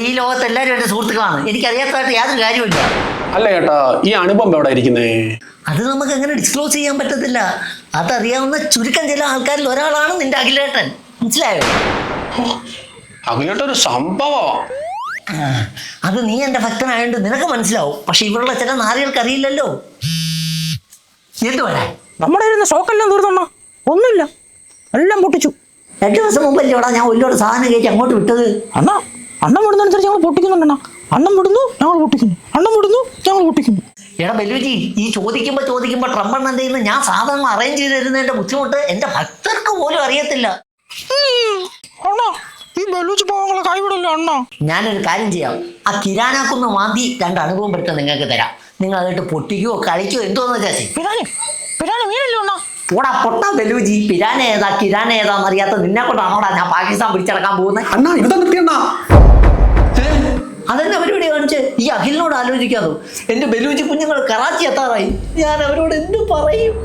ഈ ലോകത്ത് എല്ലാവരും എൻ്റെ സുഹൃത്തുക്കളാണ്. എനിക്കറിയാത്തതായിട്ട് യാതൊരു കാര്യമില്ല. അല്ല ചേട്ടാ, ഈ അനുപം എവിടെ ഇരിക്കുന്നേ? അത് നമുക്ക് എങ്ങനെ ഡിസ്ക്ലോസ് ചെയ്യാൻ പറ്റത്തില്ല. അതറിയാവുന്ന ചുരുക്കം ചില ആൾക്കാരിൽ ഒരാളാണ് നിന്റെ അഖിലേട്ടൻ. മനസ്സിലായോ? അഖിലേട്ടൊരു സംഭവം. അത് നീ എൻ്റെ ഭക്തനായോണ്ട് നിനക്ക് മനസ്സിലാവും. പക്ഷെ ഇവിടെയുള്ള ചില നാരികൾക്ക് അറിയില്ലല്ലോ. എന്തുവേണേ നമ്മുടെ സ്റ്റോക്കെല്ലാം തീർന്നണ്ണ, ഒന്നുമില്ല, എല്ലാം പൊട്ടിച്ചു. 2 ദിവസം മുമ്പല്ലേ ഇവിടെ ഞാൻ ഒരുപാട് സാധനം കയറ്റി അങ്ങോട്ട് വിട്ടത്. അണ്ണം വിടുന്നതനുസരിച്ച് ഞങ്ങൾ പൊട്ടിക്കുന്നുണ്ടെണ്ണ. അണ്ണം വിടുന്നു, ഞങ്ങൾ പൊട്ടിക്കുന്നു. അണ്ണം വിടുന്നു, ഞങ്ങൾ പൊട്ടിക്കുന്നു. എടാ ബെല്ലുജി, ഈ ചോദിക്കുമ്പോൾ ട്രംപെണ്ണൻ്റെ നിന്ന് ഞാൻ സാധനം അറേഞ്ച് ചെയ്ത് തരുന്നതിന്റെ ബുദ്ധിമുട്ട് എൻ്റെ ഭക്തർക്ക് പോലും അറിയത്തില്ല. ഈ ബലൂച്ച് പാവങ്ങളെ കൈവിടല്ലോ അണ്ണ. ഞാനൊരു കാര്യം ചെയ്യാം, ആ കിരാനാക്കുന്ന മാന്തി 2 അനുഭവം പെടുത്താൻ നിങ്ങൾക്ക് തരാം. നിങ്ങൾ അതിട്ട് പൊട്ടിക്കോ കളിക്കോ എന്തോന്ന് വെച്ചാൽ മീനല്ലോ അണ്ണ. ഓടാ പൊട്ടാ ബെലൂജി, പിരാന ഏതാ കിരാന ഏതാന്ന് അറിയാത്ത നിന്നെ കൊണ്ടാണോടാ ഞാൻ പാകിസ്ഥാൻ പിടിച്ചടക്കാൻ പോകുന്നത്. അണ്ണാ ഇത് നിർത്തിയണ്ണ. അതെന്നെ പരിപാടി കാണിച്ച് ഈ അഖിലിനോട് ആലോചിക്കാതോ. എൻ്റെ ബെലൂജി കുഞ്ഞുങ്ങൾ കറാച്ചി എത്താറായി. ഞാൻ അവരോട് എന്ത് പറയും?